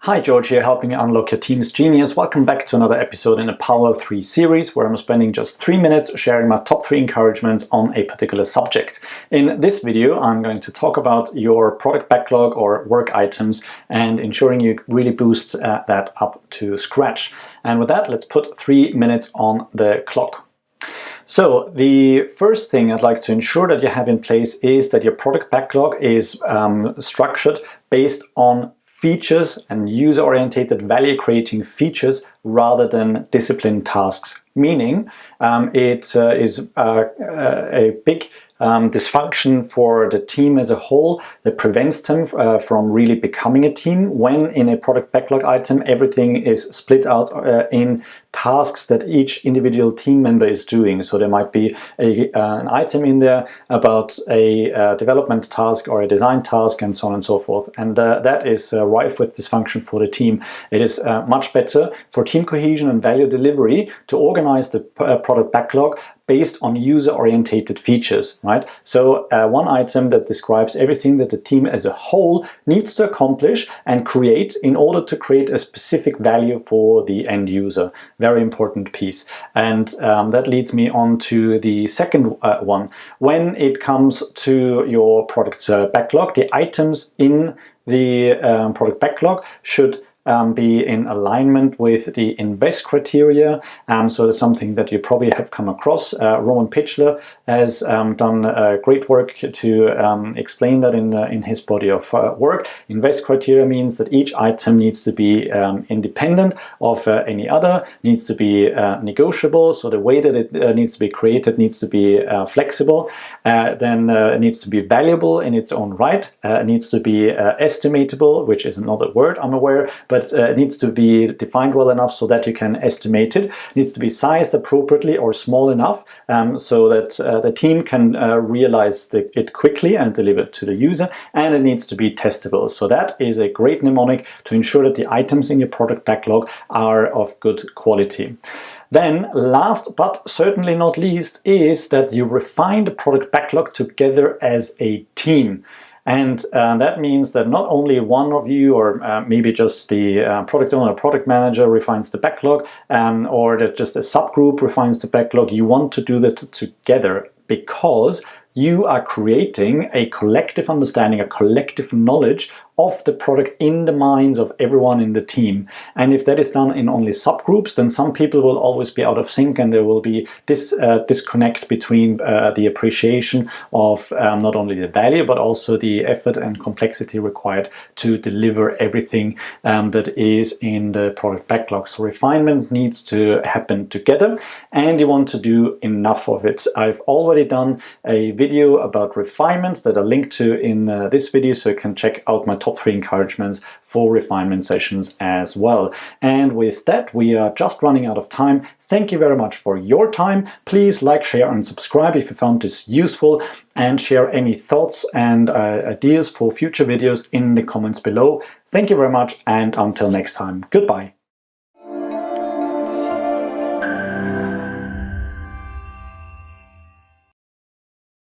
Hi, George here, helping you unlock your team's genius. Welcome back to another episode in the Power of 3 series, where I'm spending just 3 minutes sharing my top 3 encouragements on a particular subject. In this video, I'm going to talk about your product backlog or work items and ensuring you really boost that up to scratch. And with that, let's put 3 minutes on the clock. So the first thing I'd like to ensure that you have in place is that your product backlog is structured based on features and user-oriented value-creating features rather than discipline tasks. Meaning it is a big dysfunction for the team as a whole that prevents them from really becoming a team when in a product backlog item everything is split out in tasks that each individual team member is doing. So there might be an item in there about a development task or a design task and so on and so forth. And that is rife with dysfunction for the team. It is much better for team cohesion and value delivery to organize the product backlog based on user-orientated features, right? So one item that describes everything that the team as a whole needs to accomplish and create in order to create a specific value for the end user. Very important piece. And that leads me on to the second one. When it comes to your product backlog, the items in the product backlog should be in alignment with the invest criteria. So that's something that you probably have come across. Roman Pichler has done great work to explain that in his body of work. Invest criteria means that each item needs to be independent of any other, needs to be negotiable, so the way that it needs to be created needs to be flexible, then it needs to be valuable in its own right, it needs to be estimatable, which is another word I'm aware, but it needs to be defined well enough so that you can estimate it. It needs to be sized appropriately or small enough so that the team can realize it quickly and deliver it to the user, and it needs to be testable. So that is a great mnemonic to ensure that the items in your product backlog are of good quality. Then, last but certainly not least, is that you refine the product backlog together as a team. And that means that not only one of you or maybe just the product owner or product manager refines the backlog or that just a subgroup refines the backlog. You want to do that together because you are creating a collective understanding, a collective knowledge of the product in the minds of everyone in the team. And if that is done in only subgroups, then some people will always be out of sync and there will be this disconnect between the appreciation of not only the value but also the effort and complexity required to deliver everything that is in the product backlog. So refinement needs to happen together and you want to do enough of it. I've already done a video about refinement that I'll link to in this video, so you can check out my top 3 encouragements for refinement sessions as well. And with that, we are just running out of time. Thank you very much for your time. Please like, share and subscribe if you found this useful, and share any thoughts and ideas for future videos in the comments below. Thank you very much, and until next time, goodbye.